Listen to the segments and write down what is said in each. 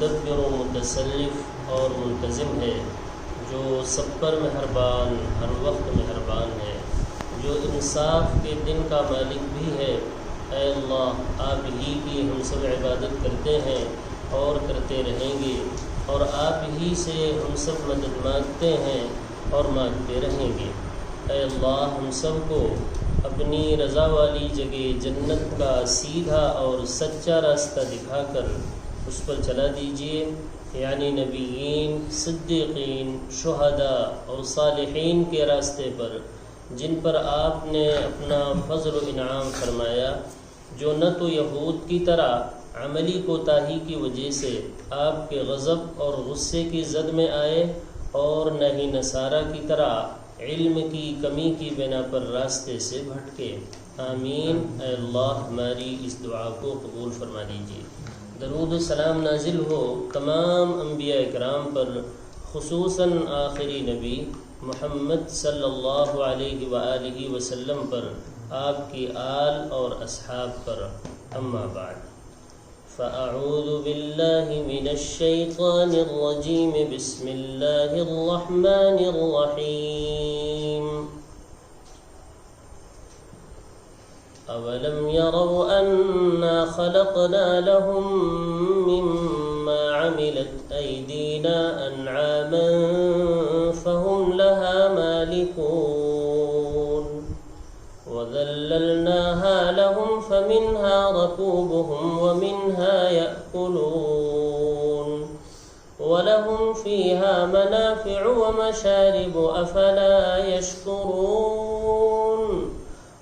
مدبر و متصرف اور منتظم ہے، جو سب پر مہربان، ہر وقت مہربان ہے، جو انصاف کے دن کا مالک بھی ہے۔ اے اللہ، آپ ہی کی ہم سب عبادت کرتے ہیں اور کرتے رہیں گے، اور آپ ہی سے ہم سب مدد مانگتے ہیں اور مانگتے رہیں گے۔ اے اللہ، ہم سب کو اپنی رضا والی جگہ جنت کا سیدھا اور سچا راستہ دکھا کر اس پر چلا دیجیے، یعنی نبیین، صدیقین، شہداء اور صالحین کے راستے پر، جن پر آپ نے اپنا فضل و انعام فرمایا، جو نہ تو یہود کی طرح عملی کوتاہی کی وجہ سے آپ کے غضب اور غصے کی زد میں آئے، اور نہ ہی نصارہ کی طرح علم کی کمی کی بنا پر راستے سے بھٹکے۔ آمین۔ اے اللہ، ہماری اس دعا کو قبول فرما لیجیے۔ درود و سلام نازل ہو تمام انبیاء اکرام پر، خصوصاً آخری نبی محمد صلی اللہ علیہ وآلہ وسلم پر، آپ کی آل اور اصحاب پر۔ اما بعد، فاعوذ باللہ من الشیطان الرجیم، بسم اللہ الرحمن الرحیم۔ اولم يروا انا خلقنا لهم مما عملت ايدينا انعاما فهم لها مالكون وذللناها لهم فمنها ركوبهم ومنها يأكلون ولهم فيها منافع ومشارب أفلا يشكرون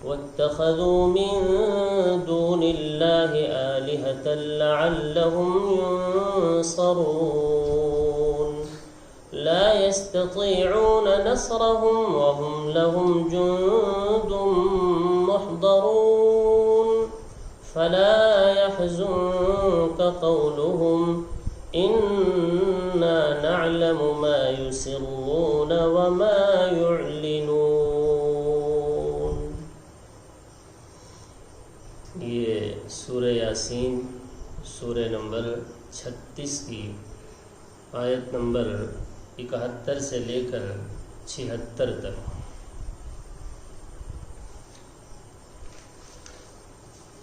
واتخذوا من دون الله آلهة لعلهم ينصرون لا يستطيعون نصرهم وهم لهم جند محضرون فلا يحزنك قولهم إنا نعلم ما يسرون وما يعلنون۔ یہ سورہ یاسین، سورہ نمبر 36 کی آیت نمبر 71 سے لے کر 76 تک۔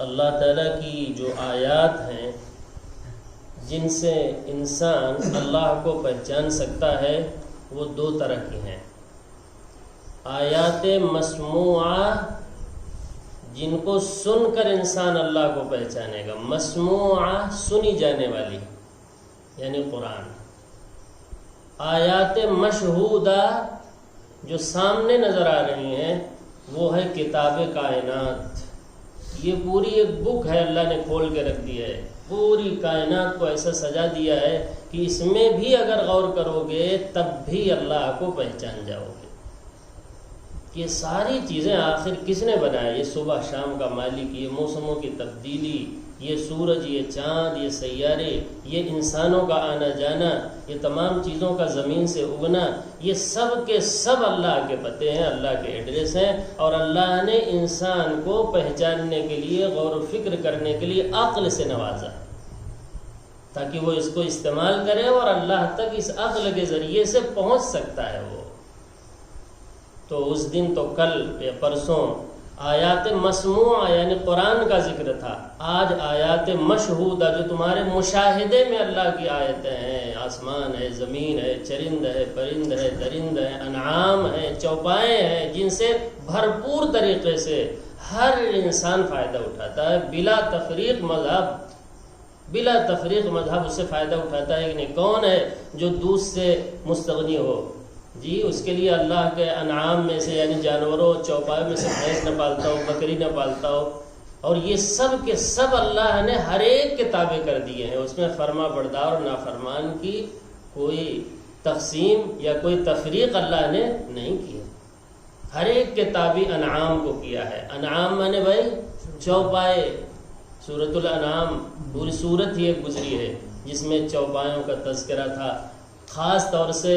اللہ تعالیٰ کی جو آیات ہیں جن سے انسان اللہ کو پہچان سکتا ہے، وہ دو طرح کی ہیں۔ آیات مسموعہ، جن کو سن کر انسان اللہ کو پہچانے گا، مسموعہ سنی جانے والی، یعنی قرآن۔ آیات مشہودہ جو سامنے نظر آ رہی ہیں، وہ ہے کتاب کائنات۔ یہ پوری ایک بک ہے، اللہ نے کھول کے رکھ دی ہے، پوری کائنات کو ایسا سجا دیا ہے کہ اس میں بھی اگر غور کرو گے تب بھی اللہ کو پہچان جاؤ گے۔ یہ ساری چیزیں آخر کس نے بنایا؟ یہ صبح شام کا مالک، یہ موسموں کی تبدیلی، یہ سورج، یہ چاند، یہ سیارے، یہ انسانوں کا آنا جانا، یہ تمام چیزوں کا زمین سے اگنا، یہ سب کے سب اللہ کے پتے ہیں، اللہ کے ایڈریس ہیں، اور اللہ نے انسان کو پہچاننے کے لیے، غور و فکر کرنے کے لیے عقل سے نوازا تاکہ وہ اس کو استعمال کرے اور اللہ تک اس عقل کے ذریعے سے پہنچ سکتا ہے وہ۔ تو اس دن تو کل یا پرسوں آیات مسموعہ یعنی قرآن کا ذکر تھا، آج آیات مشہودہ جو تمہارے مشاہدے میں اللہ کی آیتیں ہیں، آسمان ہے، زمین ہے، چرند ہے، پرند ہے، درند ہے، انعام ہے، چوپائے ہیں، جن سے بھرپور طریقے سے ہر انسان فائدہ اٹھاتا ہے، بلا تفریق مذہب اس سے فائدہ اٹھاتا ہے کہ نہیں۔ کون ہے جو دودھ سے مستغنی ہو؟ جی، اس کے لیے اللہ کے انعام میں سے یعنی جانوروں چوپائے میں سے بھینس نہ پالتا ہو، بکری نہ پالتا ہو، اور یہ سب کے سب اللہ نے ہر ایک کے تابع کر دیے ہیں۔ اس میں فرما بردار اور نافرمان کی کوئی تقسیم یا کوئی تفریق اللہ نے نہیں کی، ہر ایک کے تابع انعام کو کیا ہے۔ انعام مانے بھائی چوپائے۔ سورۃ الانعام پوری سورت ہی ایک گزری ہے جس میں چوپایوں کا تذکرہ تھا، خاص طور سے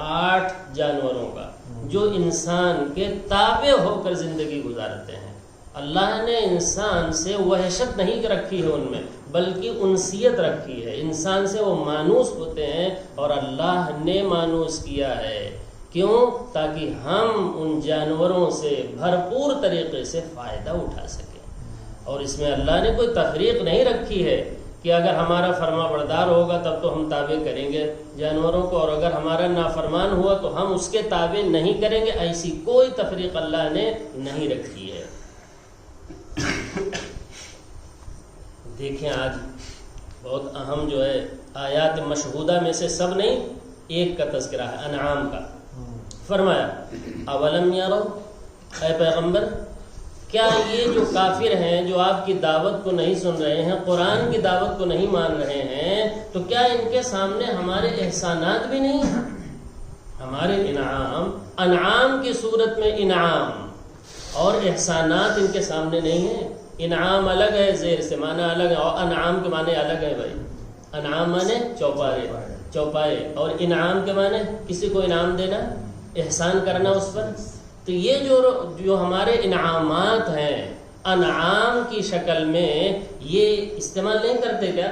8 جانوروں کا جو انسان کے تابع ہو کر زندگی گزارتے ہیں۔ اللہ نے انسان سے وحشت نہیں رکھی ہے ان میں، بلکہ انسیت رکھی ہے، انسان سے وہ مانوس ہوتے ہیں، اور اللہ نے مانوس کیا ہے۔ کیوں؟ تاکہ ہم ان جانوروں سے بھرپور طریقے سے فائدہ اٹھا سکیں۔ اور اس میں اللہ نے کوئی تفریق نہیں رکھی ہے کہ اگر ہمارا فرما بردار ہوگا تب تو ہم تابع کریں گے جانوروں کو، اور اگر ہمارا نافرمان ہوا تو ہم اس کے تابع نہیں کریں گے۔ ایسی کوئی تفریق اللہ نے نہیں رکھی ہے۔ دیکھیں آج بہت اہم جو ہے آیات مشہودہ میں سے سب نہیں، ایک کا تذکرہ ہے، انعام کا۔ فرمایا اولم یرو، اے پیغمبر کیا یہ جو کافر ہیں، جو آپ کی دعوت کو نہیں سن رہے ہیں، قرآن کی دعوت کو نہیں مان رہے ہیں، تو کیا ان کے سامنے ہمارے احسانات بھی نہیں ہیں؟ ہمارے انعام کی صورت میں انعام اور احسانات ان کے سامنے نہیں ہیں۔ انعام الگ ہے، زیر سے معنی الگ ہے، اور انعام کے معنی الگ ہے بھائی۔ انعام معنی چوپائے، اور انعام کے معنی کسی کو انعام دینا، احسان کرنا اس پر۔ تو یہ جو ہمارے انعامات ہیں، انعام کی شکل میں یہ استعمال نہیں کرتے کیا؟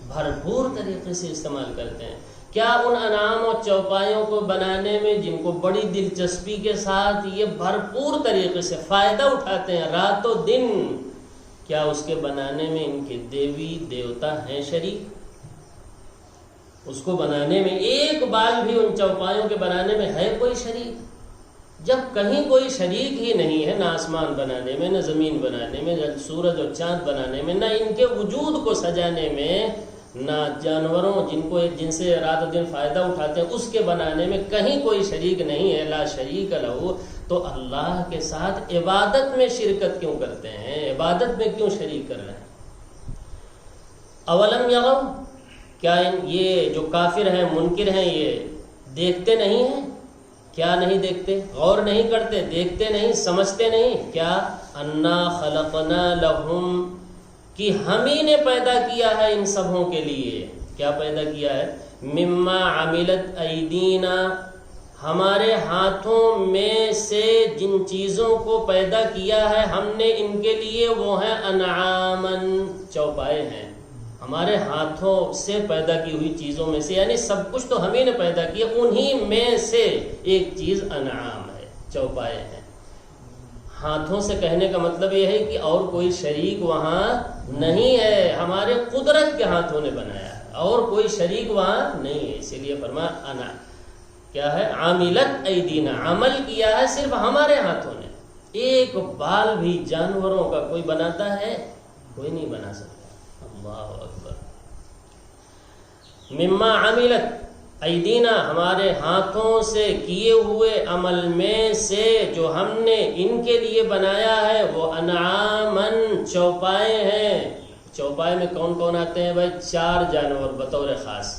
بھرپور طریقے سے استعمال کرتے ہیں۔ کیا ان انعام اور چوپایوں کو بنانے میں، جن کو بڑی دلچسپی کے ساتھ یہ بھرپور طریقے سے فائدہ اٹھاتے ہیں رات و دن، کیا اس کے بنانے میں ان کے دیوی دیوتا ہیں شریک؟ اس کو بنانے میں ایک بال بھی ان چوپایوں کے بنانے میں ہے کوئی شریک؟ جب کہیں کوئی شریک ہی نہیں ہے، نہ آسمان بنانے میں، نہ زمین بنانے میں، نہ سورج اور چاند بنانے میں، نہ ان کے وجود کو سجانے میں، نہ جانوروں جن سے رات و دن فائدہ اٹھاتے ہیں اس کے بنانے میں کہیں کوئی شریک نہیں ہے، لا شریک لہ، تو اللہ کے ساتھ عبادت میں شرکت کیوں کرتے ہیں؟ عبادت میں کیوں شریک کر رہے ہیں؟ اولم یروا، کیا یہ جو کافر ہیں، منکر ہیں، یہ دیکھتے نہیں ہیں؟ کیا نہیں دیکھتے؟ غور نہیں کرتے؟ دیکھتے نہیں؟ سمجھتے نہیں؟ کیا انا خلقنا لہم، کہ ہم ہی نے پیدا کیا ہے ان سبوں کے لیے۔ کیا پیدا کیا ہے؟ مما عملت ایدینا، ہمارے ہاتھوں میں سے جن چیزوں کو پیدا کیا ہے ہم نے ان کے لیے، وہ ہیں انعامن، چوپائے ہیں۔ ہمارے ہاتھوں سے پیدا کی ہوئی چیزوں میں سے، یعنی سب کچھ تو ہم ہی نے پیدا کیا، انہی میں سے ایک چیز انعام ہے، چوپائے ہیں۔ ہاتھوں سے کہنے کا مطلب یہ ہے کہ اور کوئی شریک وہاں نہیں ہے، ہمارے قدرت کے ہاتھوں نے بنایا ہے، اور کوئی شریک وہاں نہیں ہے۔ اسی لیے فرمایا انا کیا ہے؟ عاملت ایدینا، عمل کیا ہے صرف ہمارے ہاتھوں نے۔ ایک بال بھی جانوروں کا کوئی بناتا ہے؟ کوئی نہیں بنا سکتا۔ اللہ اکبر۔ مما عملت ایدینا، ہمارے ہاتھوں سے کیے ہوئے عمل میں سے جو ہم نے ان کے لیے بنایا ہے، وہ انعامن، چوپائے ہیں۔ چوپائے میں کون کون آتے ہیں بھائی؟ 4 جانور بطور خاص،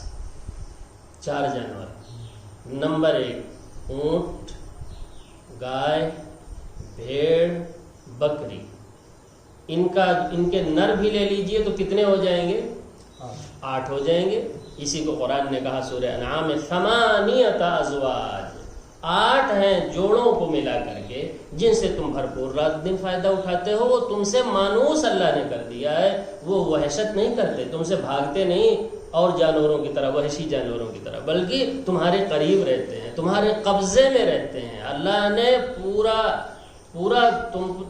4 جانور۔ نمبر 1 اونٹ، گائے، بھیڑ، بکری۔ ان کے نر بھی لے لیجئے تو کتنے ہو جائیں گے؟ 8 ہو جائیں گے۔ اسی کو قرآن نے کہا سورہ انعام میں 8 ازواج، 8 ہیں جوڑوں کو ملا کر کے، جن سے تم بھرپور رات دن فائدہ اٹھاتے ہو۔ وہ تم سے مانوس اللہ نے کر دیا ہے، وہ وحشت نہیں کرتے، تم سے بھاگتے نہیں اور جانوروں کی طرح، وحشی جانوروں کی طرح، بلکہ تمہارے قریب رہتے ہیں، تمہارے قبضے میں رہتے ہیں۔ اللہ نے پورا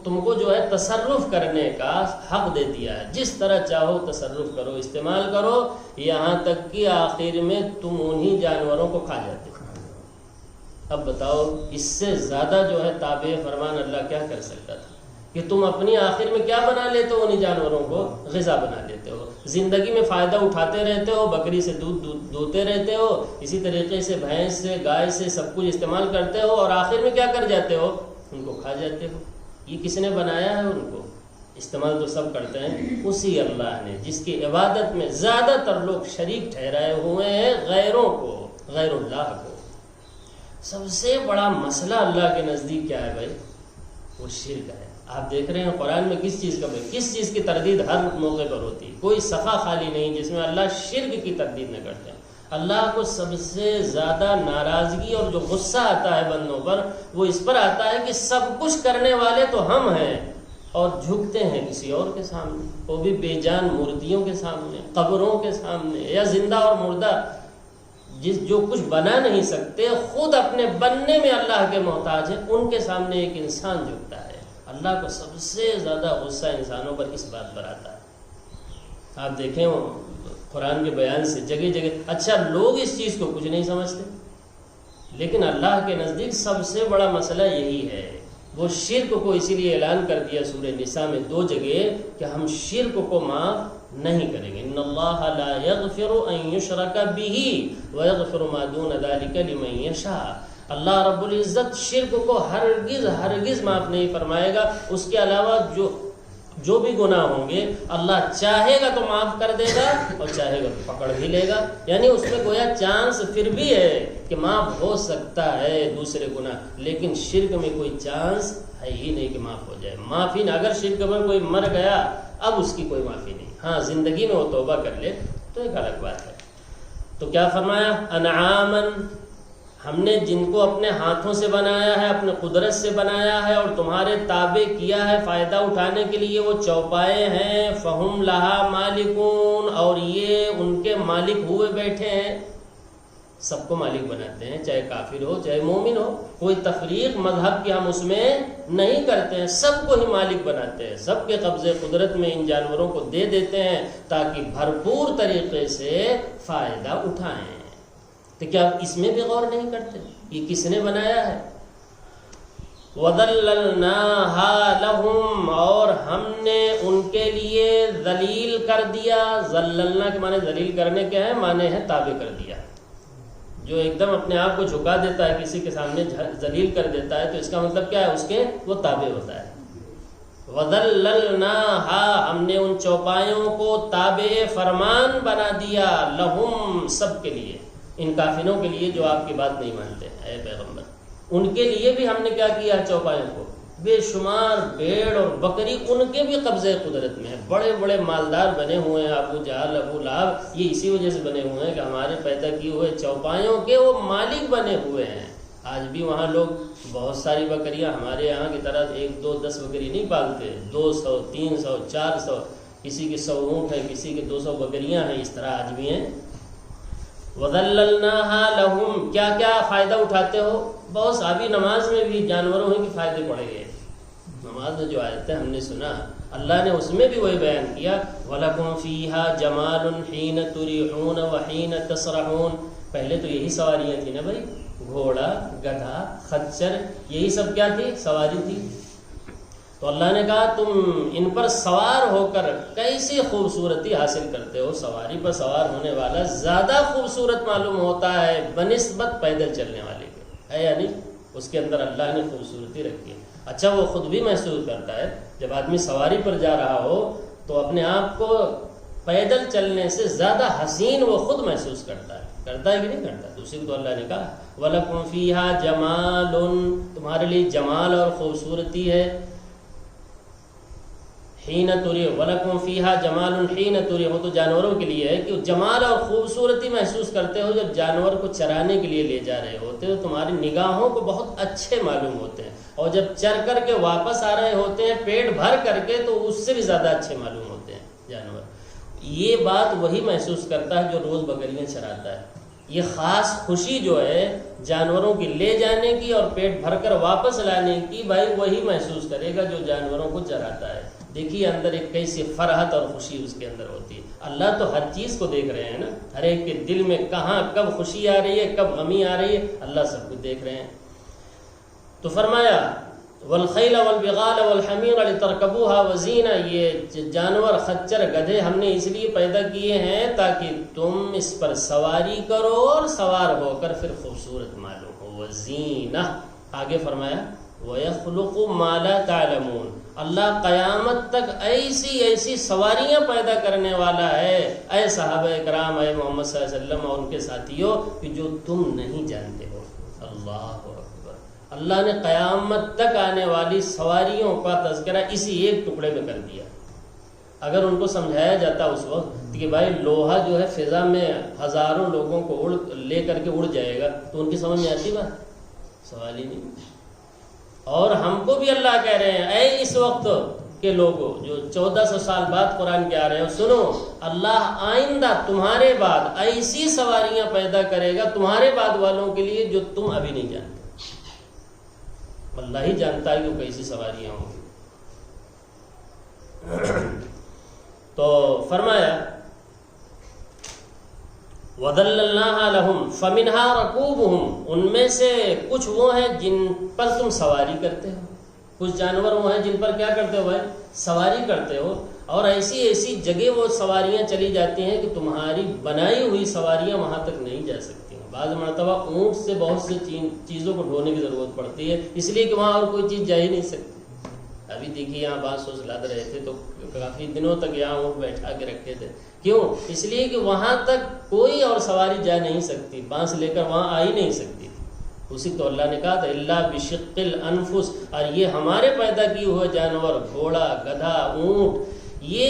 تم کو جو ہے تصرف کرنے کا حق دے دیا ہے، جس طرح چاہو تصرف کرو، استعمال کرو، یہاں تک کہ آخر میں تم انہی جانوروں کو کھا جاتے ہو۔ اب بتاؤ اس سے زیادہ جو ہے تابع فرمان اللہ کیا کر سکتا تھا کہ تم اپنی آخر میں کیا بنا لیتے ہو؟ انہی جانوروں کو غذا بنا لیتے ہو، زندگی میں فائدہ اٹھاتے رہتے ہو، بکری سے دودھ دوتے رہتے ہو، اسی طریقے سے بھینس سے، گائے سے سب کچھ استعمال کرتے ہو، اور آخر میں کیا کر جاتے ہو؟ ان کو کھا جاتے ہو۔ یہ کس نے بنایا ہے؟ ان کو استعمال تو سب کرتے ہیں اسی اللہ نے، جس کی عبادت میں زیادہ تر لوگ شریک ٹھہرائے ہوئے ہیں غیروں کو، غیر اللہ کو۔ سب سے بڑا مسئلہ اللہ کے نزدیک کیا ہے بھائی؟ وہ شرک ہے۔ آپ دیکھ رہے ہیں قرآن میں کس چیز کی تردید ہر موقع پر ہوتی ہے، کوئی صفحہ خالی نہیں جس میں اللہ شرک کی تردید نہ کرتے ہیں۔ اللہ کو سب سے زیادہ ناراضگی اور جو غصہ آتا ہے بندوں پر، وہ اس پر آتا ہے کہ سب کچھ کرنے والے تو ہم ہیں، اور جھکتے ہیں کسی اور کے سامنے، وہ بھی بے جان مورتیوں کے سامنے، قبروں کے سامنے، یا زندہ اور مردہ جو کچھ بنا نہیں سکتے، خود اپنے بننے میں اللہ کے محتاج ہیں، ان کے سامنے ایک انسان جھکتا ہے۔ اللہ کو سب سے زیادہ غصہ انسانوں پر اس بات پر آتا ہے۔ آپ دیکھیں قرآن کے بیان سے جگہ جگہ، اچھا لوگ اس چیز کو کچھ نہیں سمجھتے، لیکن اللہ کے نزدیک سب سے بڑا مسئلہ یہی ہے۔ وہ شرک کو اسی لیے اعلان کر دیا سورہ نساء میں 2 جگہ کہ ہم شرک کو معاف نہیں کریں گے۔ ان اللہ لا یغفر ان یشرک بہ ویغفر ما دون ذلک لمن یشاء۔ اللہ رب العزت شرک کو ہرگز معاف نہیں فرمائے گا، اس کے علاوہ جو بھی گناہ ہوں گے اللہ چاہے گا تو معاف کر دے گا اور چاہے گا تو پکڑ بھی لے گا۔ یعنی اس میں گویا چانس پھر بھی ہے کہ معاف ہو سکتا ہے دوسرے گناہ، لیکن شرک میں کوئی چانس ہے ہی نہیں کہ معاف ہو جائے۔ معافی نہ، اگر شرک میں کوئی مر گیا اب اس کی کوئی معافی نہیں، ہاں زندگی میں وہ توبہ کر لے تو ایک الگ بات ہے۔ تو کیا فرمایا؟ انعامن، ہم نے جن کو اپنے ہاتھوں سے بنایا ہے، اپنے قدرت سے بنایا ہے اور تمہارے تابع کیا ہے فائدہ اٹھانے کے لیے، وہ چوپائے ہیں، فہم لہا مالکون، اور یہ ان کے مالک ہوئے بیٹھے ہیں۔ سب کو مالک بناتے ہیں، چاہے کافر ہو چاہے مومن ہو، کوئی تفریق مذہب کی ہم اس میں نہیں کرتے ہیں، سب کو ہی مالک بناتے ہیں، سب کے قبضے قدرت میں ان جانوروں کو دے دیتے ہیں تاکہ بھرپور طریقے سے فائدہ اٹھائیں۔ تو کیا اس میں بھی غور نہیں کرتے یہ کس نے بنایا ہے؟ وَذَلَّلْنَاهَا لَهُمْ، اور ہم نے ان کے لیے ذلیل کر دیا۔ ذللنا کے معنی ذلیل کرنے کے ہیں، معنی ہے تابع کر دیا۔ جو ایک دم اپنے آپ کو جھکا دیتا ہے، کسی کے سامنے ذلیل کر دیتا ہے، تو اس کا مطلب کیا ہے؟ اس کے وہ تابع ہوتا ہے۔ وَذَلَّلْنَاهَا، ہم نے ان چوپایوں کو تابع فرمان بنا دیا، لہم، سب کے لیے، ان کافروں کے لیے جو آپ کی بات نہیں مانتے اے پیغمبر، ان کے لیے بھی ہم نے کیا کیا؟ چوپایوں کو، بے شمار بھیڑ اور بکری ان کے بھی قبضے قدرت میں ہیں، بڑے بڑے مالدار بنے ہوئے ہیں، ابو جہل ابو لہب، یہ اسی وجہ سے بنے ہوئے ہیں کہ ہمارے پیدا کیے ہوئے چوپایوں کے وہ مالک بنے ہوئے ہیں۔ آج بھی وہاں لوگ بہت ساری بکریاں، ہمارے یہاں کی طرح 1 2 10 بکری نہیں پالتے، 200 300 400، کسی کے 100 اونٹ ہیں، کسی کے 200 بکریاں ہیں، اس طرح آج بھی ہیں۔ وَذَلَّلْنَاهَا لَهُمْ، کیا کیا فائدہ اٹھاتے ہو؟ بہت سابی نماز میں بھی جانوروں کے فائدے پڑے گئے۔ نماز میں جو آیت ہے ہم نے سنا، اللہ نے اس میں بھی وہی بیان کیا، وَلَكُمْ فِيهَا جَمَالٌ حِينَ تُرِيحُونَ وَحِينَ تَسْرَحُونَ۔ پہلے تو یہی سواریاں تھیں نا بھائی، گھوڑا، گدھا، خچر، یہی سب کیا تھی؟ سواری تھی۔ تو اللہ نے کہا تم ان پر سوار ہو کر کیسی خوبصورتی حاصل کرتے ہو۔ سواری پر سوار ہونے والا زیادہ خوبصورت معلوم ہوتا ہے بنسبت پیدل چلنے والے کے، ہے یا نہیں؟ اس کے اندر اللہ نے خوبصورتی رکھی ہے۔ اچھا وہ خود بھی محسوس کرتا ہے، جب آدمی سواری پر جا رہا ہو تو اپنے آپ کو پیدل چلنے سے زیادہ حسین وہ خود محسوس کرتا ہے کہ نہیں کرتا؟ دوسری تو اللہ نے کہا وَلَكُمْ فِيهَا جَمَالٌ، تمہارے لیے جمال اور خوبصورتی ہے۔ حین تری، وَلَكُمْ فِيهَا جَمَالٌ حِينَ تُرِيحُونَ، تو جانوروں کے لیے ہے کہ جمال اور خوبصورتی محسوس کرتے ہو جب جانور کو چرانے کے لیے لے جا رہے ہوتے ہو، تمہاری نگاہوں کو بہت اچھے معلوم ہوتے ہیں، اور جب چر کر کے واپس آ رہے ہوتے ہیں پیٹ بھر کر کے تو اس سے بھی زیادہ اچھے معلوم ہوتے ہیں جانور۔ یہ بات وہی محسوس کرتا ہے جو روز بکریاں چراتا ہے۔ یہ خاص خوشی جو ہے جانوروں کی لے جانے کی اور پیٹ بھر کر واپس لانے کی، بھائی وہی محسوس کرے گا جو جانوروں کو چراتا ہے۔ دیکھیے اندر ایک کیسی فرحت اور خوشی اس کے اندر ہوتی ہے۔ اللہ تو ہر چیز کو دیکھ رہے ہیں نا، ہر ایک کے دل میں کہاں کب خوشی آ رہی ہے، کب غمی آ رہی ہے، اللہ سب کچھ دیکھ رہے ہیں۔ تو فرمایا والخیل والبغال والحمیر لترکبوها وزینہ، یہ جانور خچر گدھے ہم نے اس لیے پیدا کیے ہیں تاکہ تم اس پر سواری کرو اور سوار ہو کر پھر خوبصورت معلوم ہو، وزینہ۔ آگے فرمایا وَيَخْلُقُ مَا لَا تَعْلَمُونَ، اللہ قیامت تک ایسی ایسی سواریاں پیدا کرنے والا ہے اے صحابہ کرام، اے محمد صلی اللہ علیہ وسلم اور ان کے ساتھیوں، کہ جو تم نہیں جانتے ہو۔ اللہ اکبر، اللہ نے قیامت تک آنے والی سواریوں کا تذکرہ اسی ایک ٹکڑے میں کر دیا۔ اگر ان کو سمجھایا جاتا اس وقت کہ بھائی لوہا جو ہے فضا میں ہزاروں لوگوں کو لے کر کے اڑ جائے گا، تو ان کی سمجھ میں آتی بات؟ سوال ہی نہیں۔ اور ہم کو بھی اللہ کہہ رہے ہیں اے اس وقت کے لوگوں جو 1400 سال بعد قرآن کے آ رہے ہو، سنو، اللہ آئندہ تمہارے بعد ایسی سواریاں پیدا کرے گا تمہارے بعد والوں کے لیے جو تم ابھی نہیں جانتے۔ اللہ ہی جانتا ہے کہ وہ کیسی سواریاں ہوں گی۔ تو فرمایا وَذَلَّلْنَاهَا لَهُمْ فَمِنْهَا رَكُوبُهُمْ، ان میں سے کچھ وہ ہیں جن پر تم سواری کرتے ہو، کچھ جانور وہ ہیں جن پر کیا کرتے ہو بھائی؟ سواری کرتے ہو، اور ایسی ایسی جگہ وہ سواریاں چلی جاتی ہیں کہ تمہاری بنائی ہوئی سواریاں وہاں تک نہیں جا سکتی ہیں۔ بعض مرتبہ اونٹ سے بہت سی چیزوں کو ڈھونے کی ضرورت پڑتی ہے، اس لیے کہ وہاں اور کوئی چیز جا ہی نہیں سکتی۔ ابھی دیکھیے یہاں بعض سوچ لاد رہے تھے تو کافی دنوں تک یہاں اونٹ بیٹھا کے رکھے تھے، کیوں؟ اس لیے کہ وہاں تک کوئی اور سواری جا نہیں سکتی، بانس لے کر وہاں آ ہی نہیں سکتی۔ اسی تو اللہ نے کہا تھا اللہ بشق الانفس، اور یہ ہمارے پیدا کیے ہوئے جانور گھوڑا، گدھا، اونٹ، یہ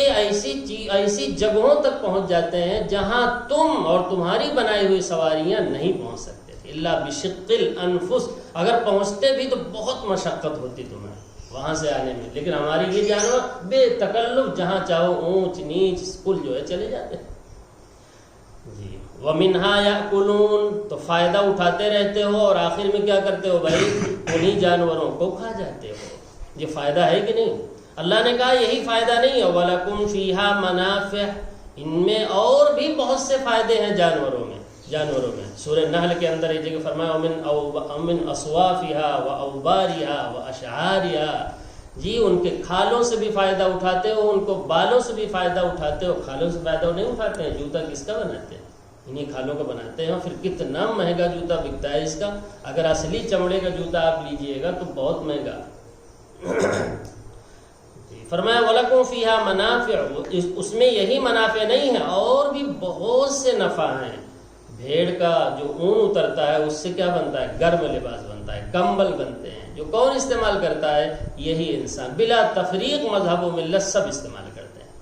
ایسی جگہوں تک پہنچ جاتے ہیں جہاں تم اور تمہاری بنائی ہوئی سواریاں نہیں پہنچ سکتے تھے۔ اللہ بشق الانفس، اگر پہنچتے بھی تو بہت مشقت ہوتی تمہیں وہاں سے آنے میں، لیکن ہماری یہ جانور بے تکلف جہاں چاہو اونچ نیچ پل جو ہے چلے جاتے ہیں جی۔ وَمِنْهَا يَأْكُلُونَ، تو فائدہ اٹھاتے رہتے ہو اور آخر میں کیا کرتے ہو بھائی؟ انہی جانوروں کو کھا جاتے ہو۔ یہ فائدہ ہے کہ نہیں؟ اللہ نے کہا یہی فائدہ نہیں ہے، وَلَكُمْ فِيهَا مَنَافِعُ، ان میں اور بھی بہت سے فائدے ہیں جانوروں میں۔ سورہ نحل کے اندر ایک جگہ فرمایا وَمِنْ أَصْوَافِهَا وَأَوْبَارِهَا وَأَشْعَارِهَا، جی ان کے کھالوں سے بھی فائدہ اٹھاتے ہو، ان کو بالوں سے بھی فائدہ اٹھاتے ہو۔ کھالوں سے فائدہ نہیں اٹھاتے ہیں، جوتا کس کا بناتے ہیں؟ انہی کھالوں کا بناتے ہیں، پھر کتنا مہنگا جوتا بکتا ہے اس کا۔ اگر اصلی چمڑے کا جوتا آپ لیجئے گا تو بہت مہنگا۔ فرمایا وَلَكُمْ فِيهَا مَنَافِعُ، اس میں یہی منافع نہیں ہے، اور بھی بہت سے نفع ہیں۔ بھیڑ کا جو اون اترتا ہے اس سے کیا بنتا ہے؟ گرم لباس بنتا ہے، کمبل بنتے ہیں، جو کون استعمال کرتا ہے؟ یہی انسان، بلا تفریق مذہب و ملت سب استعمال کرتے ہیں۔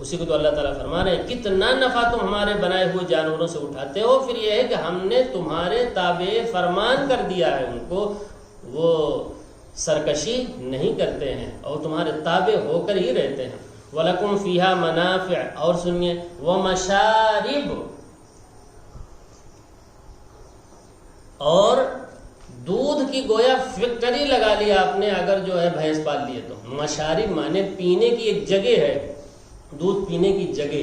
اسی کو تو اللہ تعالیٰ فرما رہے ہیں کتنا نفع تم ہمارے بنائے ہوئے جانوروں سے اٹھاتے ہو، پھر یہ ہے کہ ہم نے تمہارے تابع فرمان کر دیا ہے ان کو، وہ سرکشی نہیں کرتے ہیں اور تمہارے تابع ہو کر ہی رہتے ہیں۔ وَلَكُمْ فِيهَا مَنَافِعُ، اور سنیے وَمَشَارِبُ، اور دودھ کی گویا فیکٹری لگا لیا آپ نے اگر جو ہے بھینس پال لیے تو۔ مشارب مانے پینے کی ایک جگہ ہے، دودھ پینے کی جگہ۔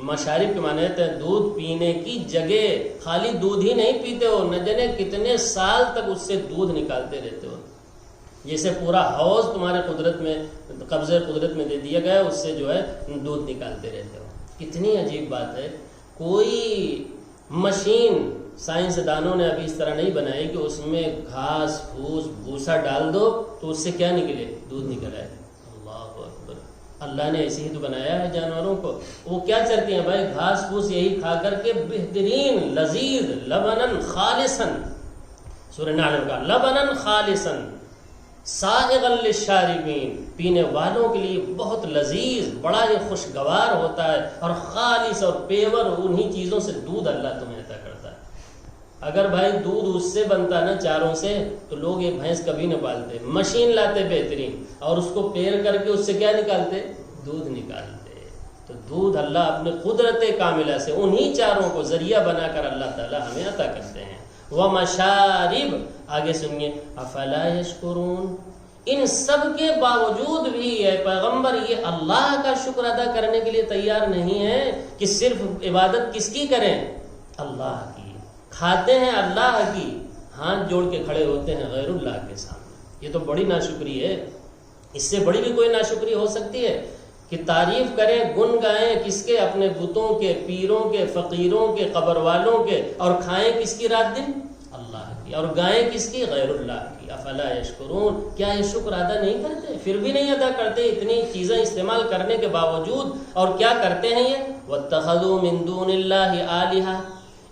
مشارب کے معنی ہے دودھ پینے کی جگہ، خالی دودھ ہی نہیں پیتے ہو، نہ جانے کتنے سال تک اس سے دودھ نکالتے رہتے ہو، جیسے پورا حوض تمہارے قدرت میں قبضے قدرت میں دے دیا گیا، اس سے جو ہے دودھ نکالتے رہتے ہو۔ کتنی عجیب بات ہے، کوئی مشین سائنسدانوں نے ابھی اس طرح نہیں بنائی کہ اس میں گھاس پھوس بھوسا ڈال دو تو اس سے کیا نکلے؟ دودھ نکل آئے۔ اللہ اکبر، اللہ نے ایسے ہی تو بنایا ہے جانوروں کو۔ وہ کیا چرتی ہیں بھائی؟ گھاس پھوس یہی کھا کر کے بہترین لذیذ لبنن خالصاً، سورہ نحل کا لبنن خالصاً سائغا للشاربین، پینے والوں کے لیے بہت لذیذ، بڑا ہی خوشگوار ہوتا ہے، اور خالص اور پیور انہی چیزوں سے دودھ اللہ تمہیں عطا کرتا ہے۔ اگر بھائی دودھ اس سے بنتا نا چاروں سے تو لوگ یہ بھینس کبھی نہ پالتے، مشین لاتے بہترین اور اس کو پیر کر کے اس سے کیا نکالتے؟ دودھ نکالتے۔ تو دودھ اللہ اپنے قدرت کاملہ سے انہی چاروں کو ذریعہ بنا کر اللہ تعالی ہمیں عطا کرتے ہیں۔ وَمَشَارِبْ، آگے سنیے، افلا یشکرون، ان سب کے باوجود بھی اے پیغمبر یہ اللہ کا شکر ادا کرنے کے لیے تیار نہیں ہے کہ صرف عبادت کس کی کریں؟ اللہ کی، کھاتے ہیں اللہ کی، ہاتھ جوڑ کے کھڑے ہوتے ہیں غیر اللہ کے سامنے۔ یہ تو بڑی ناشکری ہے، اس سے بڑی بھی کوئی ناشکری ہو سکتی ہے کہ تعریف کریں گن گائیں کس کے؟ اپنے بتوں کے، پیروں کے، فقیروں کے، قبر والوں کے، اور کھائیں کس کی رات دن؟ اللہ کی، اور گائیں کس کی؟ غیر اللہ کی۔ افلا یشکرون، کیا یہ شکر ادا نہیں کرتے؟ پھر بھی نہیں ادا کرتے اتنی چیزیں استعمال کرنے کے باوجود۔ اور کیا کرتے ہیں یہ؟ وَاتَّخَذُوا مِن دُونِ اللَّهِ آلِهَةً،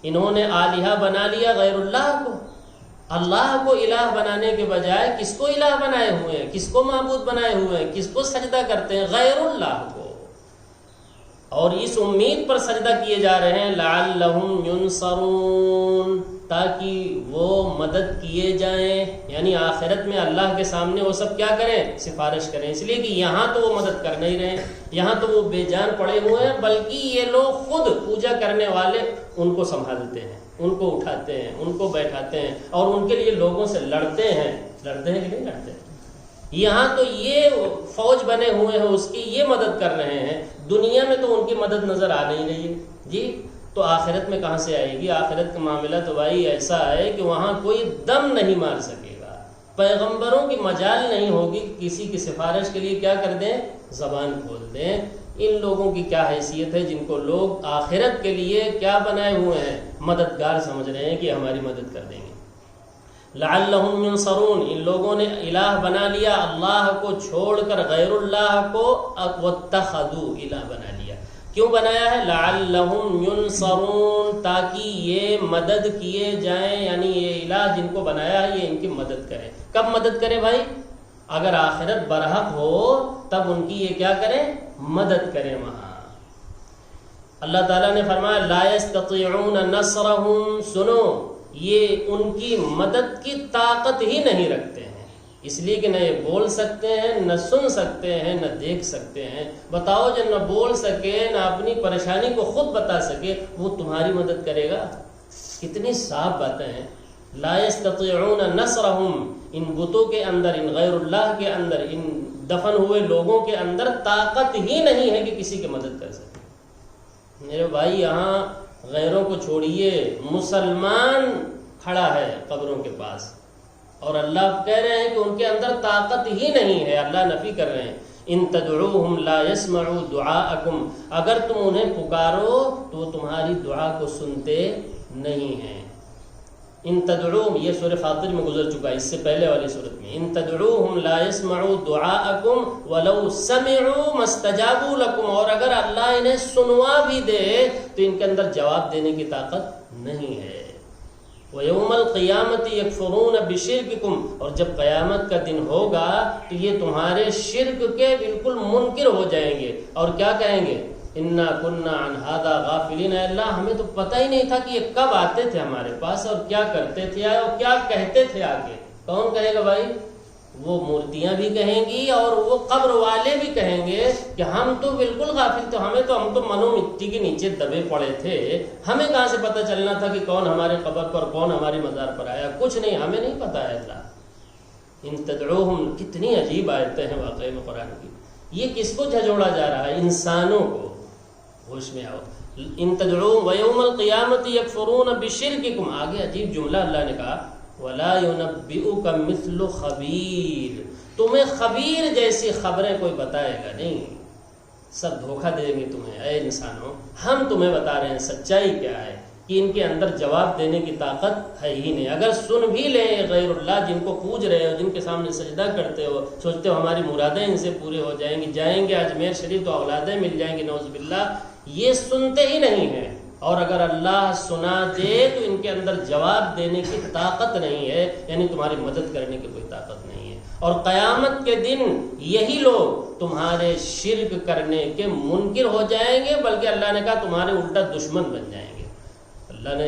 انہوں نے آلہہ بنا لیا غیر اللہ کو۔ اللہ کو الہ بنانے کے بجائے کس کو الہ بنائے ہوئے ہیں؟ کس کو معبود بنائے ہوئے ہیں؟ کس کو سجدہ کرتے ہیں؟ غیر اللہ کو، اور اس امید پر سجدہ کیے جا رہے ہیں لعلہم ینصرون، تاکہ وہ مدد کیے جائیں، یعنی آخرت میں اللہ کے سامنے وہ سب کیا کریں؟ سفارش کریں. اس لیے کہ یہاں تو وہ مدد کر نہیں رہے، یہاں تو وہ بے جان پڑے ہوئے ہیں، بلکہ یہ لوگ خود پوجا کرنے والے ان کو سنبھالتے ہیں، ان کو اٹھاتے ہیں، ان کو بیٹھاتے ہیں، اور ان کے لیے لوگوں سے لڑتے ہیں کہ نہیں لڑتے. یہاں تو یہ فوج بنے ہوئے ہیں، اس کی یہ مدد کر رہے ہیں، دنیا میں تو ان کی مدد نظر آ نہیں رہی ہے جی. تو آخرت میں کہاں سے آئے گی؟ آخرت کا معاملہ تو بھائی ایسا ہے کہ وہاں کوئی دم نہیں مار سکے گا، پیغمبروں کی مجال نہیں ہوگی کسی کی سفارش کے لیے کیا کر دیں؟ زبان کھول دیں. ان لوگوں کی کیا حیثیت ہے جن کو لوگ آخرت کے لیے کیا بنائے ہوئے ہیں؟ مددگار سمجھ رہے ہیں کہ ہماری مدد کر دیں گے. لعلہم ینصرون، ان لوگوں نے الہ بنا لیا اللہ کو چھوڑ کر غیر اللہ کو، واتخذوا الہ بنا لیا. کیوں بنایا ہے؟ لعلہم ینصرون، تاکہ یہ مدد کیے جائیں، یعنی یہ الہ جن کو بنایا ہے یہ ان کی مدد کرے. کب مدد کرے بھائی؟ اگر آخرت برحق ہو تب ان کی یہ کیا کریں؟ مدد کریں. وہاں اللہ تعالیٰ نے فرمایا لا یستطیعون نصرہم، سنو یہ ان کی مدد کی طاقت ہی نہیں رکھتے ہیں، اس لیے کہ نہ یہ بول سکتے ہیں، نہ سن سکتے ہیں، نہ دیکھ سکتے ہیں. بتاؤ جب نہ بول سکے، نہ اپنی پریشانی کو خود بتا سکے، وہ تمہاری مدد کرے گا؟ کتنی صاف باتیں ہیں. لا یستطیعون نصرہم، ان بتوں کے اندر، ان غیر اللہ کے اندر، ان دفن ہوئے لوگوں کے اندر طاقت ہی نہیں ہے کہ کسی کی مدد کر سکے. میرے بھائی یہاں غیروں کو چھوڑیے، مسلمان کھڑا ہے قبروں کے پاس اور اللہ کہہ رہے ہیں کہ ان کے اندر طاقت ہی نہیں ہے. اللہ نفی کر رہے ہیں ان تدعوہم لا يسمعوا دعاءکم، اگر تم انہیں پکارو تو وہ تمہاری دعا کو سنتے نہیں ہیں. ان تدعوہم، یہ سورہ فاطر میں گزر چکا ہے، اس سے پہلے والی سورت میں. ان تدعوہم لا يسمعوا دعاءکم ولو سمعوا ما استجابوا لکم، اور اگر اللہ انہیں سنوا بھی دے تو ان کے اندر جواب دینے کی طاقت نہیں ہے. وَيَوْمَ الْقِيَامَةِ يَكْفُرُونَ بِشِرْكِكُمْ، اور جب قیامت کا دن ہوگا تو یہ تمہارے شرک کے بالکل منکر ہو جائیں گے اور کیا کہیں گے؟ اِنَّا كُنَّا عَنْ هَذَا غَافِلِينَ، اللہ ہمیں تو پتہ ہی نہیں تھا کہ یہ کب آتے تھے ہمارے پاس اور کیا کرتے تھے اور کیا کہتے تھے آگے. کون کہے گا بھائی؟ وہ مورتیاں بھی کہیں گی اور وہ قبر والے بھی کہیں گے کہ ہم تو بالکل غافل تھے، ہم تو منو مٹی کے نیچے دبے پڑے تھے، ہمیں کہاں سے پتہ چلنا تھا کہ کون ہمارے قبر پر، کون ہماری مزار پر آیا؟ کچھ نہیں، ہمیں نہیں پتہ ہے. اللہ ان تدعوہم، کتنی عجیب آیتیں ہیں واقعی میں قرآن کی. یہ کس کو جھجوڑا جا رہا ہے؟ انسانوں کو. ہوش میں آؤ. ان تدعوہم ویوم القیامت یکفرون بشرککم، آگے عجیب جملہ اللہ نے کہا وَلَا يُنَبِّئُكَ مِثْلُ خَبِيرٍ، تمہیں خبیر جیسی خبریں کوئی بتائے گا نہیں. سب دھوکہ دیں گے تمہیں. اے انسانوں، ہم تمہیں بتا رہے ہیں سچائی کیا ہے کہ ان کے اندر جواب دینے کی طاقت ہے ہی نہیں. اگر سن بھی لیں غیر اللہ جن کو پوج رہے ہو، جن کے سامنے سجدہ کرتے ہو، سوچتے ہو ہماری مرادیں ان سے پورے ہو جائیں گی، جائیں گے اجمیر شریف تو اولادیں مل جائیں گی، نعوذ باللہ، یہ سنتے ہی نہیں ہیں. اور اگر اللہ سنا دے تو ان کے اندر جواب دینے کی طاقت نہیں ہے، یعنی تمہاری مدد کرنے کی کوئی طاقت نہیں ہے. اور قیامت کے دن یہی لوگ تمہارے شرک کرنے کے منکر ہو جائیں گے، بلکہ اللہ نے کہا تمہارے الٹا دشمن بن جائیں گے. اللہ نے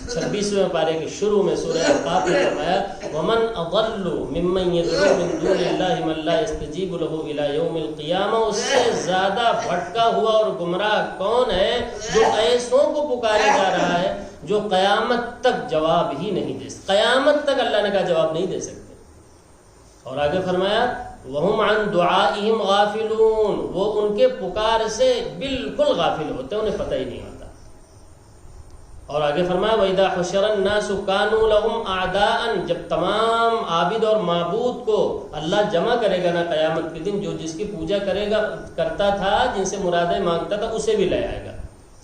26ویں پارے کے شروع میں سورہ احقاف میں فرمایا وَمَنْ أَضَلُّ مِمَّنْ يَدْعُو مِن دُونِ اللَّهِ مَن لَّا يَسْتَجِيبُ لَهُ إِلَى يَوْمِ الْقِيَامَةِ، اس سے زیادہ بھٹکا ہوا اور گمراہ کون ہے جو ایسوں کو پکارے جا رہا ہے جو قیامت تک جواب ہی نہیں دے سکتے. قیامت تک اللہ نے کہا جواب نہیں دے سکتے. اور آگے فرمایا وَهُمْ عَن دُعَائِهِمْ غَافِلُونَ، وہ ان کے پکار سے بالکل غافل ہوتے ہیں، انہیں پتہ ہی نہیں ہوتا. اور آگے فرمایا وَإِذَا حُشِرَ النَّاسُ كَانُوا لَهُمْ أَعْدَاءً، جب تمام عابد اور معبود کو اللہ جمع کرے گا نا قیامت کے دن، جو جس کی پوجا کرتا تھا، جن سے مرادیں مانگتا تھا، اسے بھی لے آئے گا،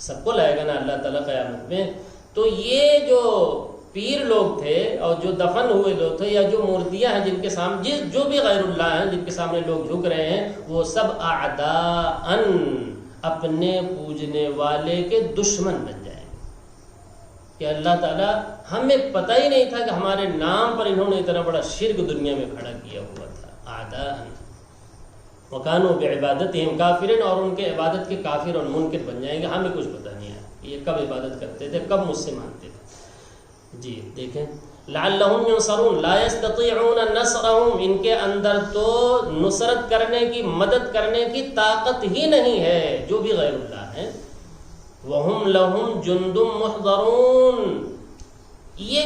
سب کو لائے گا نا اللہ تعالیٰ قیامت میں. تو یہ جو پیر لوگ تھے اور جو دفن ہوئے لوگ تھے یا جو مورتیاں ہیں جن کے سامنے، جو بھی غیر اللہ ہیں جن کے سامنے لوگ جھک رہے ہیں، وہ سب اعداء، اپنے پوجنے والے کے دشمن بن جائیں کہ اللہ تعالیٰ ہمیں پتہ ہی نہیں تھا کہ ہمارے نام پر انہوں نے اتنا بڑا شرک دنیا میں کھڑا کیا ہوا تھا. اعداء وَكَانُوا بِعِبَادَتِهِمْ كَافِرِينَ، اور ان کے عبادت کے کافر اور منکر بن جائیں گے. ہمیں کچھ پتہ نہیں ہے یہ کب عبادت کرتے تھے، کب مجھ سے مانتے تھے. جی دیکھیں لعلہم ینصرون لا یستطیعون نصرہم، ان کے اندر تو نصرت کرنے کی، مدد کرنے کی طاقت ہی نہیں ہے جو بھی غیر اللہ ہیں. وہم لہم جند محضرون، یہ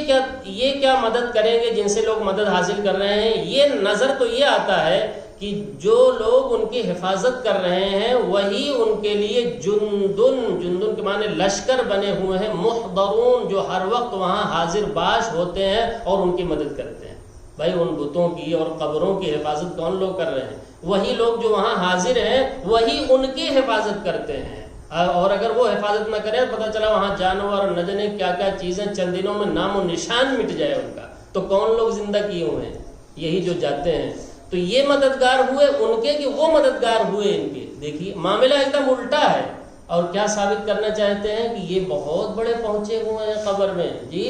کیا مدد کریں گے جن سے لوگ مدد حاصل کر رہے ہیں؟ یہ نظر تو یہ آتا ہے کہ جو لوگ ان کی حفاظت کر رہے ہیں وہی ان کے لیے جندن کے معنی لشکر بنے ہوئے ہیں، محضرون جو ہر وقت وہاں حاضر باش ہوتے ہیں اور ان کی مدد کرتے ہیں. بھائی ان بتوں کی اور قبروں کی حفاظت کون لوگ کر رہے ہیں؟ وہی لوگ جو وہاں حاضر ہیں وہی ان کی حفاظت کرتے ہیں. اور اگر وہ حفاظت نہ کرے، پتہ چلا وہاں جانور اور نہ جانے کیا کیا چیزیں چند دنوں میں نام و نشان مٹ جائے ان کا، تو کون لوگ زندہ کیے ہوئے ہیں؟ یہی جو جاتے ہیں. تو یہ مددگار ہوئے ان کے کہ وہ مددگار ہوئے ان کے. دیکھیے معاملہ ایک دم الٹا ہے. اور کیا ثابت کرنا چاہتے ہیں کہ یہ بہت بڑے پہنچے ہوئے ہیں قبر میں. جی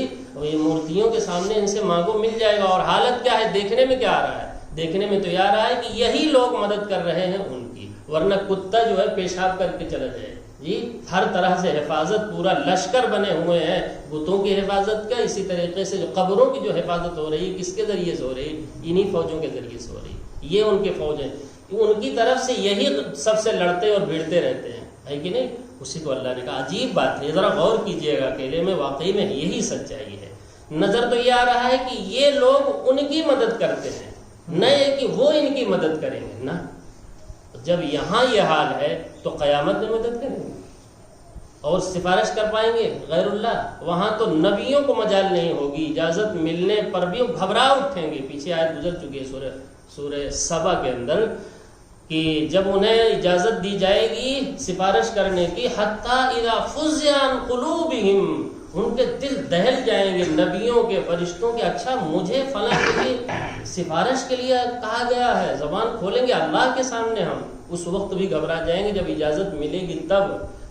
یہ مورتیوں کے سامنے ان سے مانگو مل جائے گا. اور حالت کیا ہے؟ دیکھنے میں کیا آ رہا ہے؟ دیکھنے میں تو یہ آ رہا ہے کہ یہی لوگ مدد کر رہے ہیں ان کی، ورنہ کتا جو ہے پیشاب کر کے چلا جائے. جی ہر طرح سے حفاظت، پورا لشکر بنے ہوئے ہیں بتوں کی حفاظت کا. اسی طریقے سے جو قبروں کی جو حفاظت ہو رہی ہے کس کے ذریعے سے ہو رہی ہے؟ انہی فوجوں کے ذریعے سے ہو رہی ہے. یہ ان کے فوج ہیں، ان کی طرف سے یہی سب سے لڑتے اور بھیڑتے رہتے ہیں، ہے کہ نہیں؟ اسی کو اللہ نے کہا. عجیب بات ہے، ذرا غور کیجئے گا اکیلے میں، واقعی میں یہی سچائی ہے. نظر تو یہ آ رہا ہے کہ یہ لوگ ان کی مدد کرتے ہیں، نہ یہ کہ وہ ان کی مدد کریں گے. نہ جب یہاں یہ حال ہے تو قیامت میں مدد کریں گے اور سفارش کر پائیں گے غیر اللہ؟ وہاں تو نبیوں کو مجال نہیں ہوگی. اجازت ملنے پر بھی گھبرا اٹھیں گے. پیچھے آیت گزر چکی ہے سورہ سبا کے اندر کہ جب انہیں اجازت دی جائے گی سفارش کرنے کی، حتی اذا فزع عن قلوبہم، ان کے دل دہل جائیں گے نبیوں کے، فرشتوں کے. اچھا مجھے فلاں کے لیے سفارش کے لیے کہا گیا ہے. زبان کھولیں گے اللہ کے سامنے ہم. اس وقت بھی گھبرا جائیں گے جب اجازت ملے گی. تب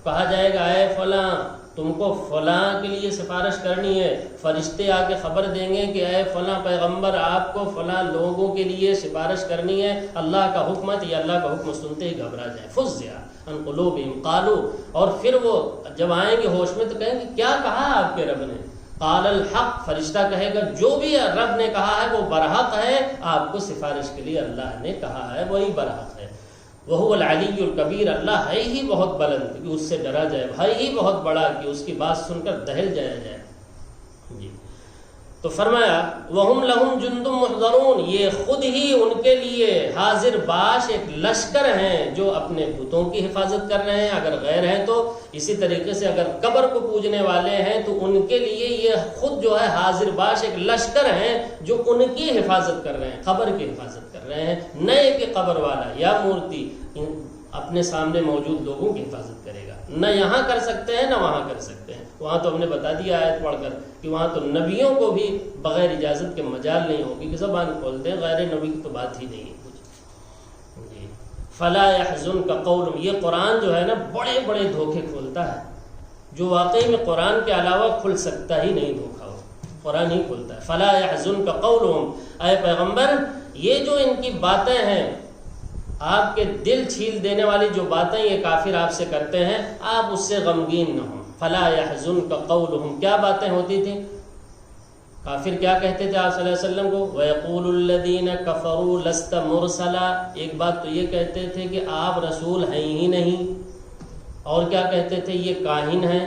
کہا جائے گا اے فلاں تم کو فلاں کے لیے سفارش کرنی ہے. فرشتے آ کے خبر دیں گے کہ اے فلاں پیغمبر آپ کو فلاں لوگوں کے لیے سفارش کرنی ہے. اللہ کا حکم ہے. یہ اللہ کا حکم سنتے ہی گھبرا جائے. فزع عن قلوبہم قالوا، اور پھر وہ جب آئیں گے ہوش میں تو کہیں گے کیا کہا آپ کے رب نے؟ قال الحق، فرشتہ کہے گا جو بھی رب نے کہا ہے وہ برحق ہے. آپ کو سفارش کے لیے اللہ نے کہا ہے وہی برحق ہے. وہو العلی الکبیر، اللہ ہے ہی بہت بلند کہ اس سے ڈرا جائے، ہے ہی بہت بڑا کہ اس کی بات سن کر دہل جایا جائے. جی تو فرمایا وہم لہم جند محضرون، یہ خود ہی ان کے لیے حاضر باش ایک لشکر ہیں جو اپنے بتوں کی حفاظت کر رہے ہیں اگر غیر ہیں تو. اسی طریقے سے اگر قبر کو پوجنے والے ہیں تو ان کے لیے یہ خود جو ہے حاضر باش ایک لشکر ہیں جو ان کی حفاظت کر رہے ہیں، قبر کی حفاظت کر رہے ہیں. نئے کہ قبر والا یا مورتی اپنے سامنے موجود لوگوں کی حفاظت کرے گا. نہ یہاں کر سکتے ہیں نہ وہاں کر سکتے ہیں. وہاں تو ہم نے بتا دیا آیت پڑھ کر کہ وہاں تو نبیوں کو بھی بغیر اجازت کے مجال نہیں ہوگی کہ زبان کھولتے ہیں. غیر نبی کی تو بات ہی نہیں ہے کچھ. جی فلا يحزنك قولهم، یہ قرآن جو ہے نا بڑے بڑے دھوکے کھولتا ہے جو واقعی میں قرآن کے علاوہ کھل سکتا ہی نہیں. دھوکا ہو قرآن ہی کھلتا ہے. فلا يحزنك قولهم، اے پیغمبر یہ جو ان کی باتیں ہیں، آپ کے دل چھیل دینے والی جو باتیں یہ کافر آپ سے کرتے ہیں، آپ اس سے غمگین نہ ہوں. فلا يحزنك قولهم، کیا باتیں ہوتی تھیں؟ کافر کیا کہتے تھے آپ صلی اللہ علیہ وسلم کو؟ وَيَقُولُ الَّذِينَ كَفَرُوا لَسْتَ مُرْسَلًا، ایک بات تو یہ کہتے تھے کہ آپ رسول ہیں ہی نہیں. اور کیا کہتے تھے؟ یہ کاہن ہیں.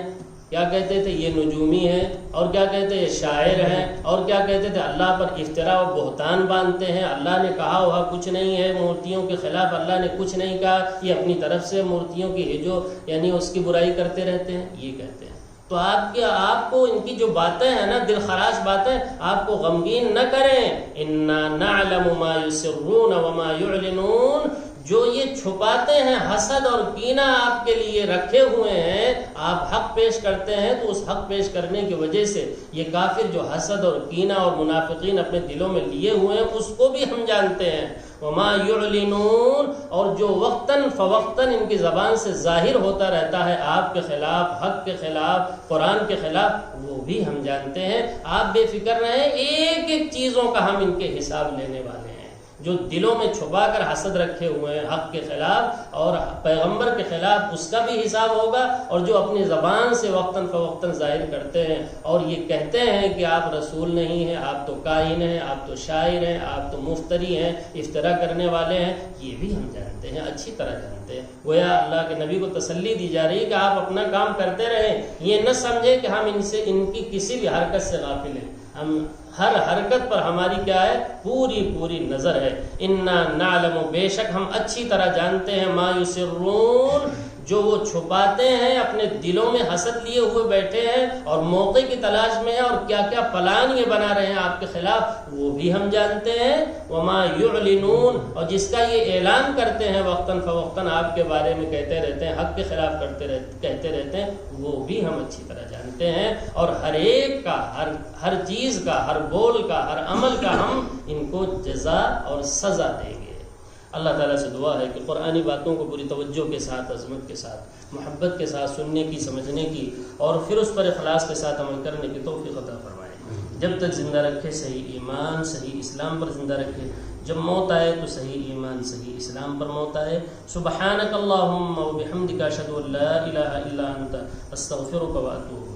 کیا کہتے تھے؟ یہ نجومی ہیں. اور کیا کہتے ہیں؟ یہ شاعر ہیں. اور کیا کہتے تھے؟ اللہ پر افتراء و بہتان باندھتے ہیں. اللہ نے کہا ہوا کچھ نہیں ہے، مورتیوں کے خلاف اللہ نے کچھ نہیں کہا، یہ اپنی طرف سے مورتیوں کی جو یعنی اس کی برائی کرتے رہتے ہیں. یہ کہتے ہیں. تو آپ کو ان کی جو باتیں ہیں نا دل خراش باتیں، آپ کو غمگین نہ کریں. اِنَّا نَعْلَمُ مَا يُسِرُّونَ وَمَا يُعْلِنُونَ، جو یہ چھپاتے ہیں حسد اور کینہ آپ کے لیے رکھے ہوئے ہیں، آپ حق پیش کرتے ہیں تو اس حق پیش کرنے کی وجہ سے یہ کافر جو حسد اور کینہ اور منافقین اپنے دلوں میں لیے ہوئے ہیں اس کو بھی ہم جانتے ہیں. وما يعلنون، اور جو وقتاً فوقتاً ان کی زبان سے ظاہر ہوتا رہتا ہے آپ کے خلاف، حق کے خلاف، قرآن کے خلاف، وہ بھی ہم جانتے ہیں. آپ بے فکر رہیں، ایک ایک چیزوں کا ہم ان کے حساب لینے والے ہیں. جو دلوں میں چھپا کر حسد رکھے ہوئے ہیں حق کے خلاف اور پیغمبر کے خلاف، اس کا بھی حساب ہوگا، اور جو اپنی زبان سے وقتاً فوقتاً ظاہر کرتے ہیں اور یہ کہتے ہیں کہ آپ رسول نہیں ہیں، آپ تو کاہن ہیں، آپ تو شاعر ہیں، آپ تو مفتری ہیں، افترا کرنے والے ہیں، یہ بھی ہم جانتے ہیں، اچھی طرح جانتے ہیں۔ گویا اللہ کے نبی کو تسلی دی جا رہی ہے کہ آپ اپنا کام کرتے رہیں، یہ نہ سمجھیں کہ ہم ان کی کسی بھی حرکت سے غافل ہیں، ہم ہر حرکت پر ہماری کیا ہے، پوری نظر ہے۔ انا نعلم، بے شک ہم اچھی طرح جانتے ہیں، ما یسرون، جو وہ چھپاتے ہیں، اپنے دلوں میں حسد لیے ہوئے بیٹھے ہیں اور موقع کی تلاش میں ہیں، اور کیا کیا پلان یہ بنا رہے ہیں آپ کے خلاف، وہ بھی ہم جانتے ہیں۔ وما یعلنون، اور جس کا یہ اعلان کرتے ہیں وقتاً فوقتاً آپ کے بارے میں کہتے رہتے ہیں، حق کے خلاف کہتے رہتے ہیں، وہ بھی ہم اچھی طرح جانتے ہیں، اور ہر ایک کا، ہر چیز کا، ہر بول کا، ہر عمل کا ہم ان کو جزا اور سزا دیں گے۔ اللہ تعالیٰ سے دعا ہے کہ قرآنی باتوں کو پوری توجہ کے ساتھ، عظمت کے ساتھ، محبت کے ساتھ سننے کی، سمجھنے کی، اور پھر اس پر اخلاص کے ساتھ عمل کرنے کی توفیق عطا فرمائے۔ جب تک زندہ رکھے صحیح ایمان، صحیح اسلام پر زندہ رکھے، جب موت آئے تو صحیح ایمان، صحیح اسلام پر موت آئے۔ سبحانک اللہم و بحمدک، اشہد ان لا الہ الا انت، استغفرک و اتوب